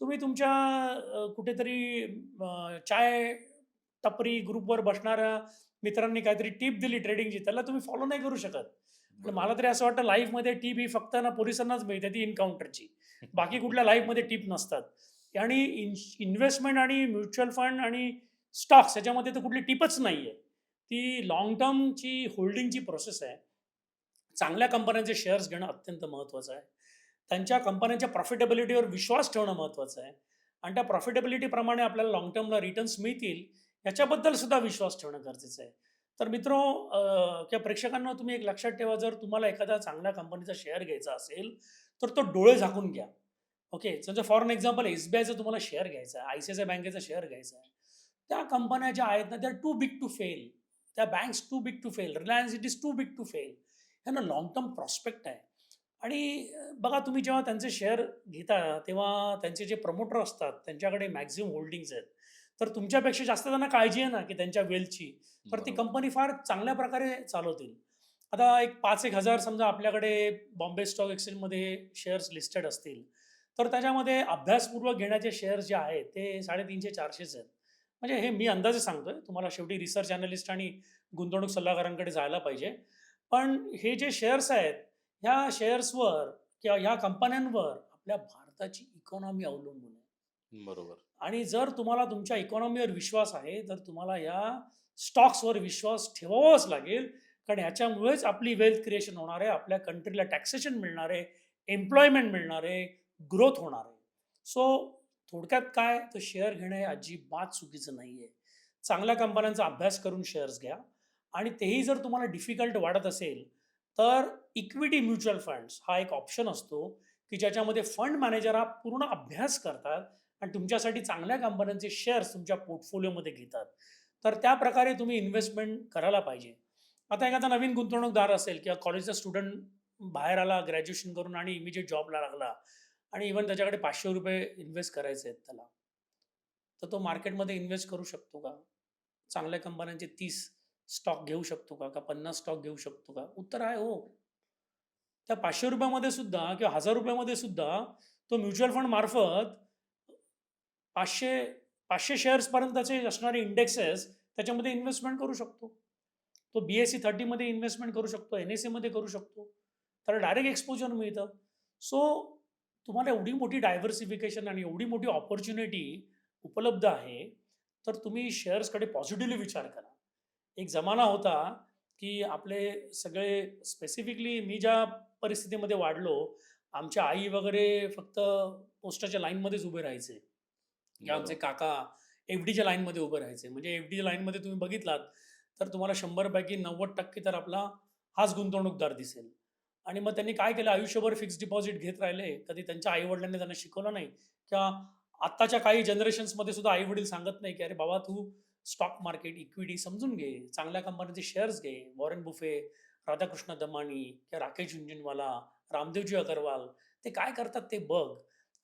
तुम्ही तुमच्या कुठेतरी चाय टपरी ग्रुपवर बसणाऱ्या मित्रांनी काहीतरी टिप दिली ट्रेडिंगची, त्याला तुम्ही फॉलो नाही करू शकत. आणि मला बरोबर. तरी असं वाटतं लाईफमध्ये टिप ही फक्त ना पोलिसांनाच मिळते ती एन्काउंटरची. बाकी कुठल्या लाईफमध्ये टिप नसतात. आणि इन्व्हेस्टमेंट आणि म्युच्युअल फंड आणि स्टॉक्स याच्यामध्ये तर कुठली टिपच नाहीये. ती लाँग टर्मची होल्डिंगची प्रोसेस आहे. चांगल्या कंपन्यांचे शेअर्स घेणं अत्यंत महत्त्वाचं आहे. त्यांच्या कंपन्यांच्या प्रॉफिटेबिलिटीवर विश्वास ठेवणं महत्त्वाचं आहे आणि त्या प्रॉफिटेबिलिटीप्रमाणे आपल्याला लाँग टर्मला रिटर्न्स मिळतील, याच्याबद्दल सुद्धा विश्वास ठेवणं गरजेचं आहे. तर किंवा प्रेक्षकांनो तुम्ही एक लक्षात ठेवा, जर तुम्हाला एखाद्या चांगल्या कंपनीचा शेअर घ्यायचा असेल, तर तो डोळे झाकून घ्या. ओके. समजा फॉर एन एक्झाम्पल एस-बी-आयचा तुम्हाला शेअर घ्यायचा आहे, आय-सी-आय-सी-आय बँकेचा शेअर घ्यायचा आहे. त्या कंपन्या ज्या आहेत ना, त्या टू बिग टू फेल. त्या banks too big to fail. Reliance it is too big to fail. ह्यांना लाँग टर्म प्रॉस्पेक्ट आहे. आणि बघा तुम्ही जेव्हा त्यांचे शेअर घेता, तेव्हा त्यांचे जे प्रमोटर असतात, त्यांच्याकडे मॅक्सिमम होल्डिंग्ज आहेत. तर तुमच्यापेक्षा जास्त त्यांना काळजी आहे ना की त्यांच्या वेल्थची, तर ती बरोबर. कंपनी फार चांगल्या प्रकारे चालवतील. आता एक 5,000-1,000 समजा आपल्याकडे बॉम्बे स्टॉक एक्सचेंजमध्ये शेअर्स लिस्टेड असतील, तर त्याच्यामध्ये अभ्यासपूर्वक घेण्याचे शेअर्स जे आहेत ते 350-400च आहेत. म्हणजे हे मी अंदाजे सांगतोय. तुम्हाला शेवटी रिसर्च अॅनलिस्ट आणि गुंतवणूक सल्लागारांकडे जायला पाहिजे. पण हे जे शेअर्स आहेत, ह्या शेअर्सवर किंवा ह्या कंपन्यांवर आपल्या भारताची इकॉनॉमी अवलंबून आहे. बरोबर. आणि जर तुम्हाला तुमच्या इकॉनॉमीवर विश्वास आहे, तर तुम्हाला या स्टॉक्सवर विश्वास ठेवावाच लागेल. कारण ह्याच्यामुळेच आपली वेल्थ क्रिएशन होणार आहे. आपल्या कंट्रीला टॅक्सेशन मिळणार आहे, एम्प्लॉयमेंट मिळणार आहे, ग्रोथ होणार आहे. सो थोडक्यात काय, तर शेअर घेणं हे अजिबात चुकीचं नाहीये. चांगल्या कंपन्यांचा अभ्यास करून शेअर्स घ्या आणि तेही जर तुम्हाला डिफिकल्ट वाटत असेल, तर इक्विटी म्युच्युअल फंड्स हा एक ऑप्शन असतो, की ज्याच्यामध्ये फंड मॅनेजर हा पूर्ण अभ्यास करतात आणि तुमच्यासाठी चांगल्या कंपन्यांचे शेअर्स तुमच्या पोर्टफोलिओमध्ये घेतात. तर त्या प्रकारे तुम्ही इन्व्हेस्टमेंट करायला पाहिजे. आता एखादा नवीन गुंतवणूकदार असेल किंवा कॉलेजचा स्टुडंट बाहेर आला ग्रॅज्युएशन करून आणि इमिजिएट जॉबला लागला आणि इव्हन त्याच्याकडे ₹500 इन्व्हेस्ट करायचे आहेत त्याला. तर तो मार्केटमध्ये इन्व्हेस्ट करू शकतो का? चांगल्या कंपन्यांचे 30 स्टॉक घेऊ शकतो का? का 50 स्टॉक घेऊ शकतो का? उत्तर आहे हो. त्या ₹500 मध्ये सुद्धा किंवा ₹1000 मध्ये सुद्धा तो म्युच्युअल फंड मार्फत 500 500 शेअर्सपर्यंतचे असणारे इंडेक्सेस त्याच्यामध्ये इन्व्हेस्टमेंट करू शकतो. तो BSE 30 मध्ये इन्व्हेस्टमेंट करू शकतो, NSEमध्ये करू शकतो. त्याला डायरेक्ट एक्सपोजर मिळतं. सो तुम्हाला एवढी मोठी डायव्हर्सिफिकेशन आणि एवढी मोठी अपॉर्च्युनिटी उपलब्ध आहे, तर तुम्ही शेअर्सकडे पॉझिटिव्हली विचार करा. एक जमाना होता, की आपले सगळे स्पेसिफिकली मी ज्या परिस्थितीमध्ये वाढलो, आमच्या आई वगैरे फक्त पोस्टाच्या लाईनमध्येच उभे राहायचे. किंवा आमचे बरोबर. काका एफ-डीच्या लाईनमध्ये उभे राहायचे. म्हणजे एफ-डीच्या लाईनमध्ये तुम्ही बघितलात, तर तुम्हाला 100 पैकी 90% तर आपला हाच गुंतवणूकदार दिसेल. आणि मग त्यांनी काय केलं, आयुष्यभर फिक्स्ड डिपॉझिट घेत राहिले. कधी त्यांच्या आई-वडिलांनी त्यांना शिकवलं नाही किंवा आत्ताच्या काही जनरेशन्समध्ये सुद्धा आई-वडील सांगत नाही, की "अरे बाबा, तू स्टॉक मार्केट, इक्विटी समजून घे. चांगल्या कंपन्यांचे शेअर्स घे." वॉरेन बुफे, राधाकृष्ण दमानी किंवा राकेश झुनझुनवाला, रामदेवजी अग्रवाल ते काय करतात ते बघ.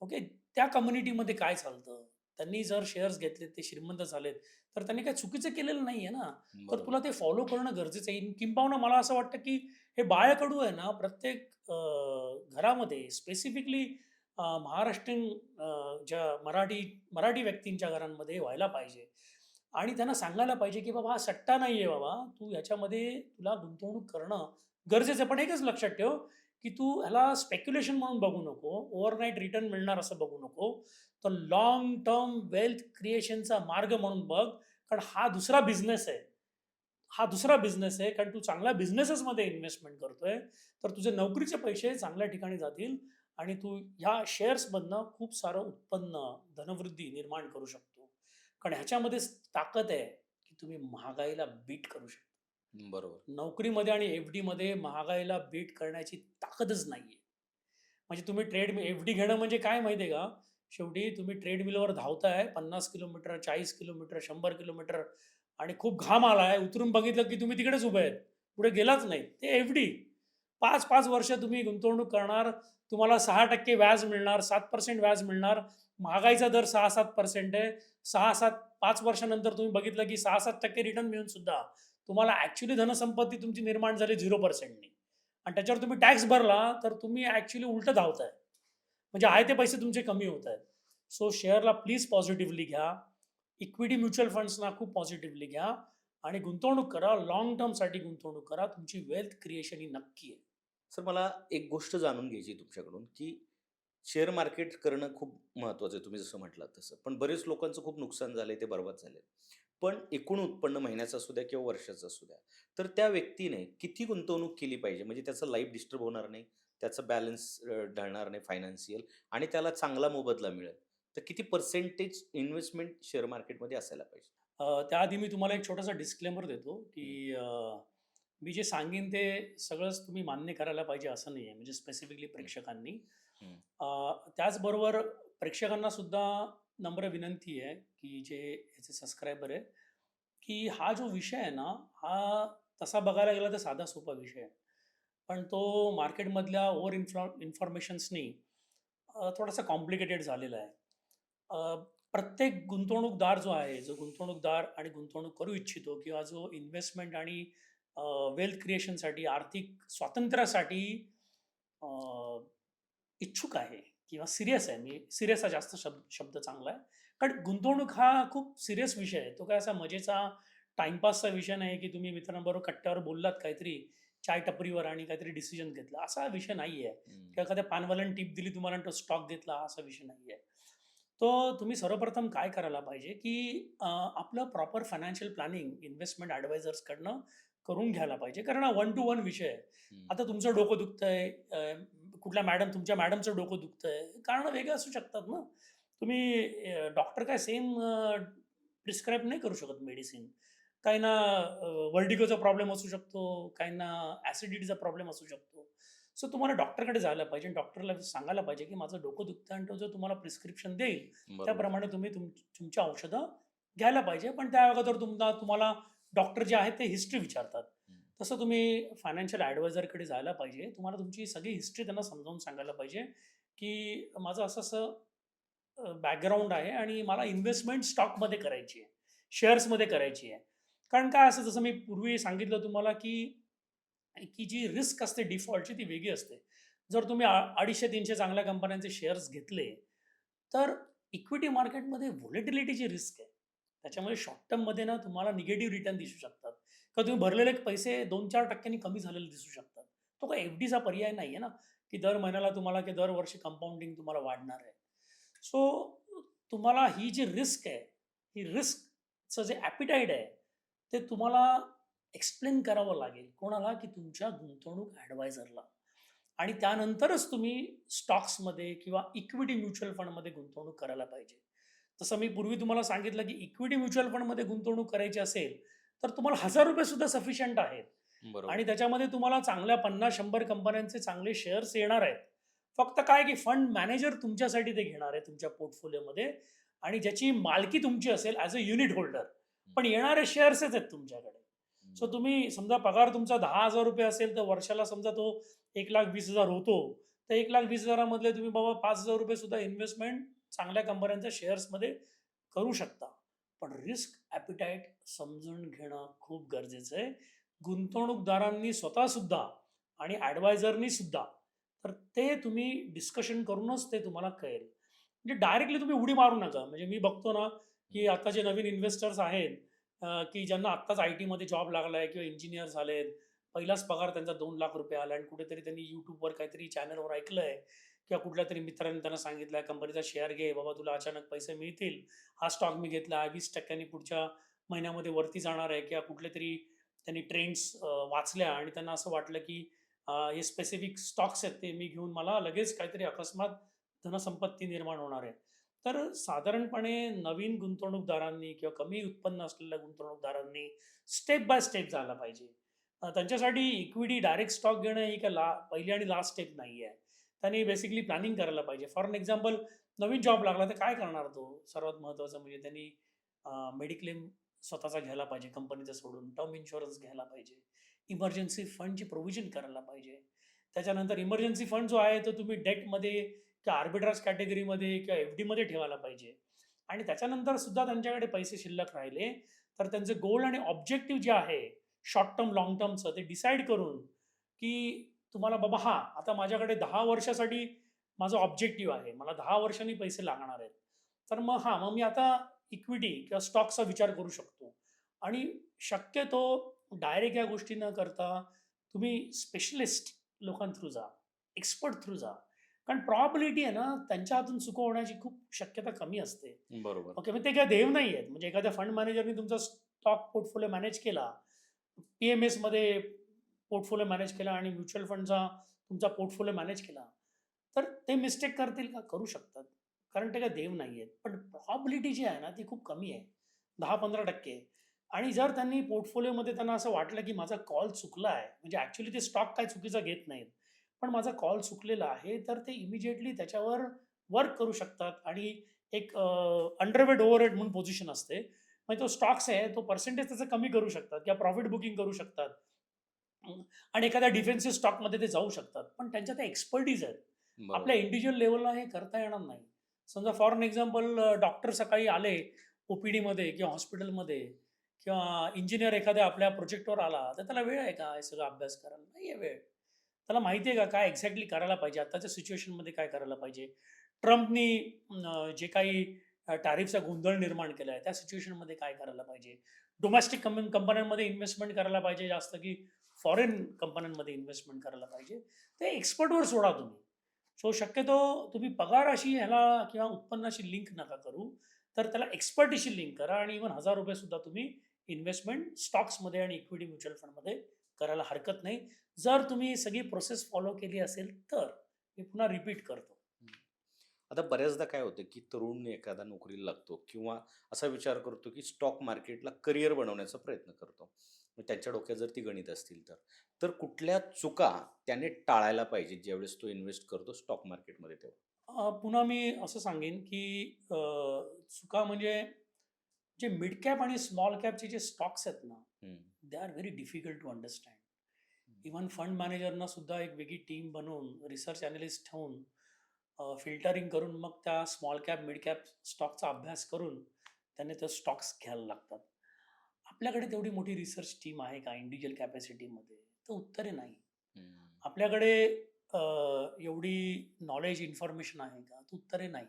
ओके. त्या कम्युनिटीमध्ये काय चालतं? त्यांनी जर शेअर्स घेतलेत, ते श्रीमंत झालेत, तर त्यांनी काही चुकीचं केलेलं नाहीये ना. तर तुला बरोबर. ते फॉलो करणं गरजेचं आहे. किंबहुना मला असं वाटतं, की हे बाळकडू आहे ना, प्रत्येक घरामध्ये स्पेसिफिकली महाराष्ट्रीयन ज्या मराठी मराठी व्यक्तींच्या घरांमध्ये व्हायला पाहिजे. आणि त्यांना सांगायला पाहिजे, की "बाबा हा सट्टा नाहीये बाबा. तू ह्याच्यामध्ये तुला गुंतवणूक करणं गरजेचं आहे." पण एकच लक्षात ठेव, की तू ह्याला स्पेक्युलेशन म्हणून बघू नको. ओव्हरनाईट रिटर्न मिळणार असं बघू नको. तर लाँग टर्म वेल्थ क्रिएशनचा मार्ग म्हणून बघ. कारण हा दुसरा बिझनेस आहे. हा दुसरा बिझनेस आहे. कारण तू चांगल्या बिझनेसेसमध्ये इन्व्हेस्टमेंट करतोय. तर तुझे नोकरीचे पैसे चांगल्या ठिकाणी जातील आणि तू ह्या शेअर्समधनं खूप सारं उत्पन्न, धनवृद्धी निर्माण करू शकतो. कारण ह्याच्यामध्येच ताकद आहे, की तुम्ही महागाईला बीट करू शकता. बरोबर. नोकरीमध्ये आणि एफ-डीमध्ये महागाईला बीट करण्याची ताकदच नाहीये. म्हणजे तुम्ही एफ-डी घेणं म्हणजे काय माहिती आहे का? शेवटी तुम्ही ट्रेडमिलवर धावताय 50 किलोमीटर, 40 किलोमीटर, 100 किलोमीटर आणि खूप घाम आलाय. उतरून बघितलं की तुम्ही तिकडेच उभे आहेत. पुढे गेलाच नाही. ते एफ-डी. 5-5 वर्ष तुम्ही गुंतवणूक करणार. तुम्हाला 6% व्याज मिळणार, 7% व्याज मिळणार. महागाईचा दर 6-7% आहे. 6-7 5 वर्षानंतर तुम्ही बघितलं की 6-7% रिटर्न मिळून सुद्धा तुम्हाला ॲक्चुअली धनसंपत्ती तुमची निर्माण झाली 0% नी आणि त्याच्यावर तुम्ही टॅक्स भरला, तर तुम्ही ॲक्चुअली उलटं धावताय. म्हणजे आहे ते पैसे तुमचे कमी होत आहेत. सो शेअरला प्लीज पॉझिटिव्हली घ्या. इक्विटी म्युच्युअल फंड्सना खूप पॉझिटिव्हली घ्या आणि गुंतवणूक करा. लाँग टर्मसाठी गुंतवणूक करा. तुमची वेल्थ क्रिएशन ही नक्की आहे. सर मला एक गोष्ट जाणून घ्यायची आहे तुमच्याकडून, की शेअर मार्केट करणं खूप महत्त्वाचं आहे, तुम्ही जसं म्हटलात तसं. पण बरेच लोकांचं खूप नुकसान झालंय, ते बरबाद झाले. पण एकूण उत्पन्न महिन्याचं असू द्या किंवा वर्षाचं असू द्या, तर त्या व्यक्तीने किती गुंतवणूक केली पाहिजे? म्हणजे त्याचं लाईफ डिस्टर्ब होणार नाही, त्याचं बॅलन्स ढळणार नाही फायनान्शियल आणि त्याला चांगला मोबदला मिळेल. तर किती पर्सेंटेज इन्व्हेस्टमेंट शेअर मार्केटमध्ये असायला पाहिजे? त्याआधी मी तुम्हाला एक छोटासा डिस्क्लेमर देतो, हं, की मी जे सांगेन ते सगळंच तुम्ही मान्य करायला पाहिजे असं नाही आहे. म्हणजे स्पेसिफिकली हं, प्रेक्षकांनी. हं. त्याचबरोबर प्रेक्षकांना सुद्धा नम्र विनंती आहे, की जे ह्याचे सबस्क्रायबर आहे, की हा जो विषय आहे ना, हा तसा बघायला गेला तर साधा सोपा विषय आहे. पण तो मार्केटमधल्या इन्फॉर्मेशन्सनी थोडासा कॉम्प्लिकेटेड झालेला आहे. प्रत्येक गुंतवणूकदार जो आहे, जो गुंतवणूकदार आणि गुंतवणूक करू इच्छितो किंवा जो इन्व्हेस्टमेंट आणि वेल्थ क्रिएशनसाठी, आर्थिक स्वातंत्र्यासाठी अ, इच्छुक आहे किंवा सीरियस आहे. मी सीरियस हा जास्त शब्द चांगला आहे. कारण गुंतवणूक हा खूप सीरियस विषय आहे. तो काय असा मजेचा टाईमपासचा विषय नाही, की तुम्ही मित्रांबरोबर कट्ट्यावर बोललात काहीतरी चाय टपरीवर आणि काहीतरी डिसिजन घेतला. असा विषय नाहीये. हं. किंवा एखाद्या पानवाल्याने टिप दिली तुम्हाला आणि तो स्टॉक घेतला असा विषय नाहीये. तो तुम्ही सर्वप्रथम काय करायला पाहिजे, की आपलं प्रॉपर फायनान्शियल प्लॅनिंग इन्व्हेस्टमेंट ॲडवायझर्सकडनं करून घ्यायला पाहिजे. कारण हा वन टू वन विषय आहे. हं. आता तुमचं डोकं दुखतंय, कुठल्या तुमच्या मॅडमचं डोकं दुखतंय, कारणं वेगळे असू शकतात ना. तुम्ही डॉक्टर काय सेम प्रिस्क्राईब नाही करू शकत मेडिसिन. काहींना व्हर्टिगोचा प्रॉब्लेम असू शकतो, काहींना ॲसिडिटीचा प्रॉब्लेम असू शकतो. सो तुम्हाला डॉक्टरकडे जायला पाहिजे आणि डॉक्टरला सांगायला पाहिजे, की माझं डोकं दुखतं आणि तो जो तुम्हाला प्रिस्क्रिप्शन देईल, बरोबर. त्याप्रमाणे तुम्ही तुमची औषधं घ्यायला पाहिजे. पण त्या अगोदर तुम्हाला डॉक्टर जे आहेत ते हिस्ट्री विचारतात. हं. तसं तुम्ही फायनान्शियल ॲडवायझरकडे जायला पाहिजे. तुम्हाला तुमची सगळी हिस्ट्री त्यांना समजावून सांगायला पाहिजे, की माझं असं-असं बॅकग्राऊंड आहे आणि मला इन्व्हेस्टमेंट स्टॉकमध्ये करायची आहे, शेअर्समध्ये करायची आहे. कारण काय असतं जसं मी पूर्वी सांगितलं तुम्हाला, की जी रिस्क असते डिफॉल्टची ती वेगळी असते. जर तुम्ही 250-300 चांगल्या कंपन्यांचे शेअर्स घेतले, तर इक्विटी मार्केटमध्ये व्हॉलॅटिलिटीची रिस्क आहे. त्याच्यामुळे शॉर्ट टर्ममध्ये ना तुम्हाला निगेटिव्ह रिटर्न दिसू शकतात. किंवा तुम्ही भरलेले पैसे 2-4% कमी झालेले दिसू शकतात. तो काही एफ-डीचा पर्याय नाहीये ना, की दर महिन्याला तुम्हाला की दरवर्षी कंपाउंडिंग तुम्हाला वाढणार आहे. सो तुम्हाला ही जी रिस्क आहे, ही रिस्कचं जे ॲपिटाईट आहे, ते तुम्हाला एक्सप्लेन करावं लागेल. कोणाला? की तुमच्या गुंतवणूक ॲडवायझरला. आणि त्यानंतरच तुम्ही स्टॉक्समध्ये किंवा इक्विटी म्युच्युअल फंडमध्ये गुंतवणूक करायला पाहिजे. जसं मी पूर्वी तुम्हाला सांगितलं, की इक्विटी म्युच्युअल फंडमध्ये गुंतवणूक करायची असेल, तर तुम्हाला ₹1000 सुद्धा सफिशियंट आहेत. बरोबर. आणि त्याच्यामध्ये तुम्हाला चांगल्या 50-100 कंपन्यांचे चांगले शेअर्स येणार आहेत. फक्त काय की फंड मॅनेजर तुमच्यासाठी ते घेणार आहे तुमच्या पोर्टफोलिओमध्ये आणि ज्याची मालकी तुमची असेल ॲज अ युनिट होल्डर. हं. पण येणारे शेअर्सच आहेत तुमच्याकडे. सो बरोबर. तुम्ही समजा पगार तुमचा ₹10,000 असेल, तर वर्षाला समजा तो 1,20,000 होतो. तर 1,20,000 मधले तुम्ही बाबा ₹5,000 सुद्धा इन्व्हेस्टमेंट चांगल्या कंपन्यांच्या शेअर्समध्ये करू शकता. पण रिस्क ॲपिटाईट समजून घेणं खूप गरजेचं आहे. गुंतवणूकदारांनी स्वतः सुद्धा आणि ॲडवायझरनी सुद्धा. तर ते तुम्ही डिस्कशन करूनच ते तुम्हाला कळेल. म्हणजे डायरेक्टली तुम्ही उडी मारू नका. म्हणजे मी बघतो ना, हं. की आता जे नवीन इन्व्हेस्टर्स आहेत, की ज्यांना आत्ताच आय-टीमध्ये जॉब लागलाय किंवा इंजिनिअर झालेत. पहिलाच पगार त्यांचा ₹2,00,000 आला आणि कुठेतरी त्यांनी YouTubeवर काहीतरी चॅनलवर ऐकलंय किंवा कुठल्यातरी मित्राने त्यांना सांगितलंय, कंपनीचा शेअर घे बाबा तुला अचानक पैसे मिळतील. हा स्टॉक मी घेतला 20% पुढच्या महिन्यामध्ये वरती जाणार आहे किंवा कुठलेतरी त्यांनी ट्रेंड्स वाचल्या आणि त्यांना असं वाटलं, की हे स्पेसिफिक स्टॉक्स आहेत ते मी घेऊन मला लगेच काहीतरी अकस्मात धनसंपत्ती निर्माण होणार आहे. तर साधारणपणे नवीन गुंतवणूकदारांनी किंवा कमी उत्पन्न असलेल्या गुंतवणूकदारांनी स्टेप बाय स्टेप जायला पाहिजे. त्यांच्यासाठी इक्विटी डायरेक्ट स्टॉक घेणं ही काही पहिली आणि लास्ट स्टेप नाही आहे. त्यांनी बेसिकली प्लॅनिंग करायला पाहिजे. For an example Naveen job लागला तर काय करणार तो? सर्वात महत्त्वाचं म्हणजे त्यांनी मेडिक्लेम स्वतःचा घ्यायला पाहिजे कंपनीचं सोडून. टर्म इन्शुरन्स घ्यायला पाहिजे. इमर्जन्सी फंडची प्रोव्हिजन करायला पाहिजे. त्याच्यानंतर इमर्जन्सी फंड जो आहे तो तुम्ही डेटमध्ये किंवा आर्बिट्राज कॅटेगरीमध्ये किंवा एफ-डीमध्ये ठेवायला पाहिजे. आणि त्याच्यानंतर सुद्धा त्यांच्याकडे पैसे शिल्लक राहिले, तर त्यांचे गोल आणि ऑब्जेक्टिव्ह जे आहे, शॉर्ट टर्म, लाँग टर्मचं ते डिसाईड करून, की तुम्हाला बाबा हां, आता माझ्याकडे 10 वर्षासाठी माझा ऑब्जेक्टिव्ह आहे. मला 10 वर्षांनी पैसे लागणार आहेत. तर मग मी आता इक्विटी किंवा स्टॉकचा विचार करू शकतो. आणि शक्यतो डायरेक्ट या गोष्टी न करता तुम्ही स्पेशलिस्ट लोकां थ्रू जा, एक्सपर्ट थ्रू जा. कारण प्रोबॅबिलिटी आहे ना, त्यांच्या हातून चुका होण्याची खूप शक्यता कमी असते. बरोबर. ओके, मग ते काही देव नाही आहेत. म्हणजे एखाद्या फंड मॅनेजरनी तुमचा स्टॉक पोर्टफोलिओ मॅनेज केला, पी-एम-एसमध्ये पोर्टफोलिओ मॅनेज केला आणि म्युच्युअल फंडचा तुमचा पोर्टफोलिओ मॅनेज केला, तर ते मिस्टेक करतील का? करू शकतात. कारण ते काही देव नाही आहेत. पण प्रोबॅबिलिटी जी आहे ना, ती खूप कमी आहे. 10-15% आणि जर त्यांनी पोर्टफोलिओमध्ये त्यांना असं वाटलं, की माझा कॉल चुकला आहे, म्हणजे ॲक्चुअली ते स्टॉक काही चुकीचा घेत नाहीत. पण माझा कॉल चुकलेला आहे, तर ते इमिडिएटली त्याच्यावर वर्क करू शकतात आणि एक अंडरवेट ओव्हरहेड म्हणून पोझिशन असते. म्हणजे तो स्टॉक्स आहे, तो पर्सेंटेज त्याचं कमी करू शकतात किंवा प्रॉफिट बुकिंग करू शकतात. आणि एखाद्या डिफेन्सिव्ह स्टॉकमध्ये ते जाऊ शकतात. पण त्यांच्या त्या एक्सपर्टीज आहेत. आपल्या बरोबर. इंडिव्हिज्युअल लेव्हलला हे करता येणार नाही. समजा फॉर एन एक्झाम्पल डॉक्टर सकाळी आले OPD मध्ये किंवा हॉस्पिटलमध्ये किंवा इंजिनियर एखाद्या आपल्या प्रोजेक्टवर आला, तर त्याला वेळ आहे का हे सगळं अभ्यास करायला? नाही आहे वेळ. त्याला माहिती आहे का काय एक्झॅक्टली करायला पाहिजे, आत्ताच्या सिच्युएशनमध्ये काय करायला पाहिजे. ट्रम्पनी जे काही टॅरिफचा गोंधळ निर्माण केला आहे, त्या सिच्युएशनमध्ये काय करायला पाहिजे. डोमेस्टिक कंपन्यांमध्ये इन्व्हेस्टमेंट करायला पाहिजे जास्त की फॉरेन कंपन्यांमध्ये इन्व्हेस्टमेंट करायला पाहिजे. ते एक्सपर्टवर सोडा तुम्ही. सो शक्यतो तुम्ही पगाराशी ह्याला किंवा उत्पन्नाशी लिंक नका करू. तर त्याला एक्सपर्टीशी लिंक करा आणि इव्हन ₹1000 सुद्धा तुम्ही इन्व्हेस्टमेंट स्टॉक्समध्ये आणि इक्विटी म्युच्युअल फंडमध्ये करायला हरकत नाही. जर तुम्ही सगळी प्रोसेस फॉलो केली असेल तर. मी पुन्हा रिपीट करतो. हं. आता बऱ्याचदा काय होतं, की तरुण एखादा नोकरीला लागतो किंवा असा विचार करतो, की स्टॉक मार्केटला करियर बनवण्याचा प्रयत्न करतो. मग त्याच्या डोक्यात जर ती गणित असतील तर. तर कुठल्या चुका त्याने टाळायला पाहिजेत ज्यावेळेस तो इन्व्हेस्ट करतो स्टॉक मार्केटमध्ये तेव्हा? पुन्हा मी असं सांगेन की चुका म्हणजे जे मिड कॅप आणि स्मॉल कॅपचे जे स्टॉक्स आहेत ना, हं. They are very difficult to understand. हं. इव्हन फंड मॅनेजरना सुद्धा एक वेगळी टीम बनवून, रिसर्च ॲनालिस्ट ठेवून, फिल्टरिंग करून मग त्या स्मॉल कॅप, मिड कॅप स्टॉकचा अभ्यास करून त्याने ते स्टॉक्स घ्यायला लागतात. आपल्याकडे तेवढी मोठी रिसर्च टीम आहे का इंडिव्हिज्युअल कॅपॅसिटीमध्ये? तर उत्तरे नाही. हं. आपल्याकडे अ, एवढी नॉलेज, इन्फॉर्मेशन आहे का? तर उत्तरे नाही.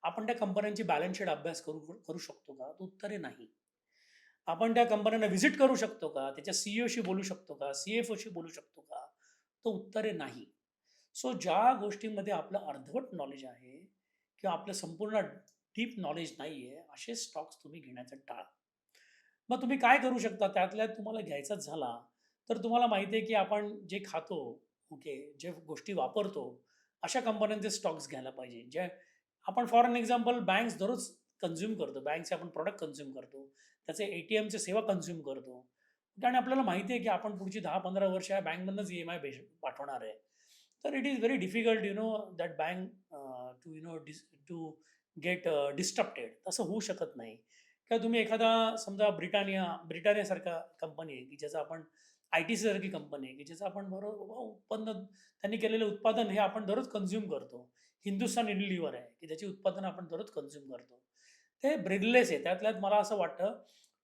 आपण त्या कंपन्यांची बॅलन्स शीट अभ्यास करू करू शकतो का? तर उत्तरे नाही. आपण त्या कंपन्यांना व्हिजिट करू शकतो का? त्याच्या सीईओशी बोलू शकतो का? CFOशी बोलू शकतो का? तर उत्तरे नाही. सो ज्या गोष्टींमध्ये आपलं अर्धवट नॉलेज आहे किंवा आपलं संपूर्ण डीप नॉलेज नाही आहे, असे स्टॉक्स तुम्ही घेण्याचं टाळा. मग तुम्ही काय करू शकता त्यातल्या तुम्हाला घ्यायचाच झाला, तर तुम्हाला माहिती आहे की आपण जे खातो, ओके, जे गोष्टी वापरतो, अशा कंपन्यांचे स्टॉक्स घ्यायला पाहिजे. जे आपण फॉर एन एक्झाम्पल बँक्स दररोज कन्झ्युम करतो. बँकचे आपण प्रॉडक्ट कन्झ्युम करतो. त्याचे ATMचे सेवा कन्झ्युम करतो. आणि आपल्याला माहिती आहे की आपण पुढची 10-15 वर्ष या बँकमधूनच EMI पाठवणार आहे. तर it is very difficult that bank to to get disturbed. तसं होऊ शकत नाही. किंवा तुम्ही एखादा समजा ब्रिटानियासारखा कंपनी आहे, की ज्याचं आपण IT सारखी कंपनी आहे, की ज्याचं आपण बरोबर उत्पन्न त्यांनी केलेलं उत्पादन हे आपण दररोज कन्झ्युम करतो. हिंदुस्तान युनिलिव्हर आहे, की त्याची उत्पादनं आपण दररोज कन्झ्युम करतो. ते ब्रेदलेस आहे. त्यातल्या त्यात मला असं वाटतं,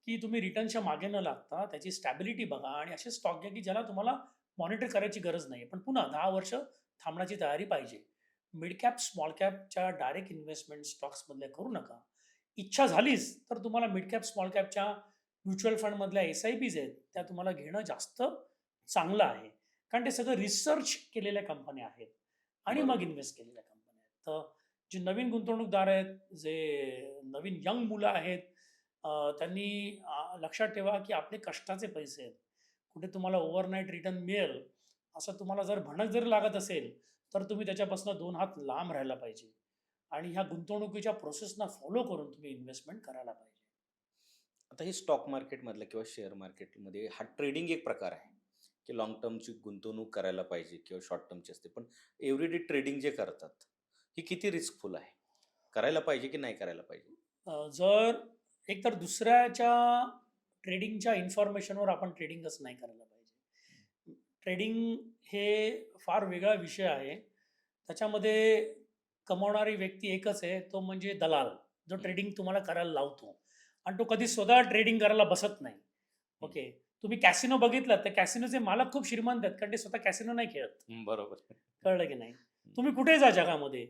की तुम्ही रिटर्न्सच्या मागे न लागता त्याची स्टॅबिलिटी बघा आणि असे स्टॉक घ्या, की ज्याला तुम्हाला मॉनिटर करायची गरज नाही. पण पुन्हा 10 वर्ष थांबण्याची तयारी पाहिजे. Mid cap, small captcha direct investment स्टॉक्समधल्या करू नका. इच्छा झालीच तर तुम्हाला mid cap, small captcha mutual फंडमधल्या SIPs आहेत, त्या तुम्हाला घेणं जास्त चांगलं आहे. कारण ते सगळं रिसर्च केलेल्या कंपन्या आहेत आणि मग बरोबर. इन्व्हेस्ट केलेल्या कंपन्या आहेत. तर जे नवीन गुंतवणूकदार आहेत, जे नवीन यंग मुलं आहेत, त्यांनी लक्षात ठेवा की आपले कष्टाचे पैसे आहेत. कुठे तुम्हाला ओव्हरनाईट रिटर्न मिळेल, असं तुम्हाला जर भणक जरी लागत असेल, तर तुम्ही त्याच्यापासून 2 हात लांब राहायला पाहिजे आणि ह्या गुंतवणुकीच्या प्रोसेसना फॉलो करून तुम्ही इन्व्हेस्टमेंट करायला पाहिजे. आता हे स्टॉक मार्केटमधलं किंवा शेअर मार्केटमध्ये हा ट्रेडिंग एक प्रकार आहे, की लाँग टर्मची गुंतवणूक करायला पाहिजे किंवा शॉर्ट टर्मची असते. पण एव्हरीडे ट्रेडिंग जे करतात, ही किती रिस्कफुल आहे? करायला पाहिजे की नाही करायला पाहिजे? जर एकतर दुसऱ्याच्या ट्रेडिंगच्या इन्फॉर्मेशनवर आपण ट्रेडिंगच नाही करायला पाहिजे. ट्रेडिंग हे फार वेगळा विषय आहे. त्याच्यामध्ये कमावणारी व्यक्ती एकच आहे, तो म्हणजे दलाल, जो हं. ट्रेडिंग तुम्हाला करायला लावतो आणि तो कधी स्वतः ट्रेडिंग करायला बसत नाही. हं. ओके. तुम्ही कॅसिनो बघितलात, तर कॅसिनोचे मालक खूप श्रीमंत आहेत, कारण ते स्वतः कॅसिनो नाही खेळत. हं, बरोबर. कळलं की नाही? हं. तुम्ही कुठेही जा जगामध्ये.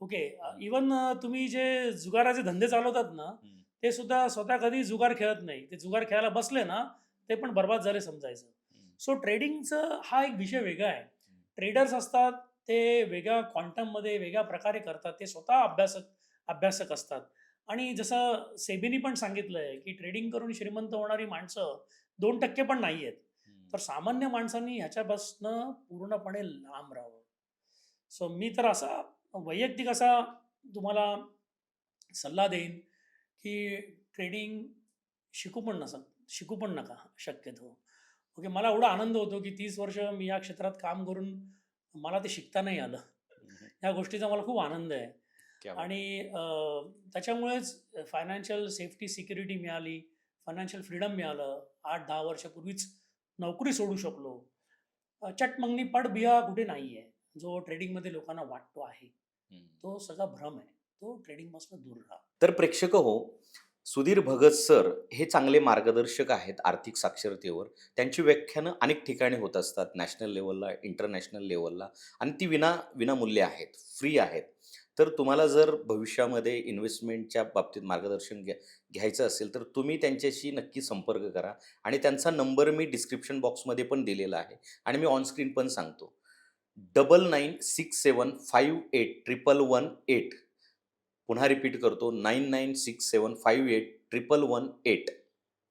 ओके. हं. इव्हन तुम्ही जे जुगाराचे धंदे चालवतात ना, हं. ते सुद्धा स्वतः कधी जुगार खेळत नाही. ते जुगार खेळायला बसले ना, ते पण बरबाद झाले समजायचं. हं. सो ट्रेडिंगचं हा एक विषय वेगळा आहे. हं. ट्रेडर्स असतात, ते वेगळ्या क्वांटममध्ये वेगळ्या प्रकारे करतात. ते स्वतः अभ्यासक अभ्यासक असतात आणि जसं सेबीनी पण सांगितलंय, की ट्रेडिंग करून श्रीमंत होणारी माणसं 2% पण नाहीयेत. हं. तर सामान्य माणसांनी ह्याच्यापासनं पूर्णपणे लांब राहावं. सो मी तर असा वैयक्तिक असा तुम्हाला सल्ला देईन, की ट्रेडिंग शिकू पण नका शक्यतो. ओके. मला एवढा आनंद होतो, की 30 वर्ष मी या क्षेत्रात काम करून मला ते शिकता नाही आलं. हं. हं. या गोष्टीचा मला खूप आनंद आहे. क्या बात आणि है! त्याच्यामुळेच फायनान्शियल सेफ्टी, सिक्युरिटी मिळाली, फायनान्शियल फ्रीडम मिळालं. 8-10 वर्षापूर्वीच नोकरी सोडू शकलो. चटमंगनी पड बिया कुठे नाहीये. जो ट्रेडिंगमध्ये लोकांना वाटतो आहे. हं. तो सगळा भ्रम आहे. तो ट्रेडिंगपासून दूर राहा. तर प्रेक्षक हो, सुधीर भगत सर हे चांगले मार्गदर्शक आहेत आर्थिक साक्षरतेवर. त्यांची व्याख्यानं अनेक ठिकाणी होत असतात. नॅशनल लेव्हलला, इंटरनॅशनल लेव्हलला आणि ती विनामूल्य आहेत, फ्री आहेत. तर तुम्हाला जर भविष्यामध्ये इन्व्हेस्टमेंटच्या बाबतीत मार्गदर्शन घ्यायचं असेल, तर तुम्ही त्यांच्याशी नक्की संपर्क करा आणि त्यांचा नंबर मी डिस्क्रिप्शन बॉक्समध्ये पण दिलेला आहे आणि मी ऑन स्क्रीन पण सांगतो. 9967581118. पुन्हा रिपीट करतो 9967581118.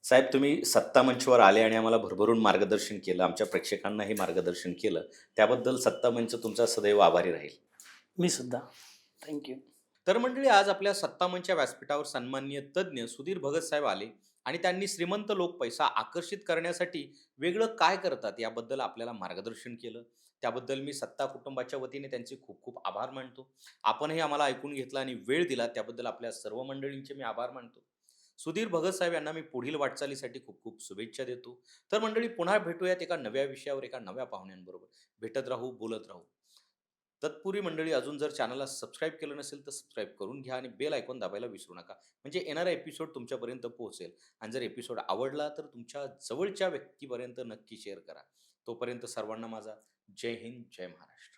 साहेब तुम्ही सत्ता मंचवर आले आणि आम्हाला भरभरून मार्गदर्शन केलं. आमच्या प्रेक्षकांनाही मार्गदर्शन केलं. त्याबद्दल सत्ता मंच तुमचा सदैव आभारी राहील. मी सुद्धा. Thank you. तर मंडळी आज आपल्या सत्ता मंचच्या व्यासपीठावर सन्माननीय तज्ज्ञ सुधीर भगत साहेब आले आणि त्यांनी श्रीमंत लोक पैसा आकर्षित करण्यासाठी वेगळं काय करतात याबद्दल आपल्याला मार्गदर्शन केलं. त्याबद्दल मी सत्ता कुटुंबाच्या वतीने त्यांचे खूप खूप आभार मानतो. आपणही आम्हाला ऐकून घेतलं आणि वेळ दिला त्याबद्दल आपल्या सर्व मंडळींचे मी आभार मानतो. सुधीर भगत साहेब यांना मी पुढील वाटचालीसाठी खूप खूप शुभेच्छा देतो. तर मंडळी पुन्हा भेटूयात एका नव्या विषयावर एका नव्या पाहुण्यांबरोबर. भेटत राहू, बोलत राहू. तत्पूर्वी मंडळी अजून जर चॅनलला सबस्क्राईब केलं नसेल तर सबस्क्राईब करून घ्या आणि बेल आयकॉन दाबायला विसरू नका. म्हणजे येणारा एपिसोड तुमच्यापर्यंत पोहोचेल आणि जर एपिसोड आवडला तर तुमच्या जवळच्या व्यक्तीपर्यंत नक्की शेअर करा. तोपर्यंत सर्वांना माझा जय हिंद, जय महाराष्ट्र.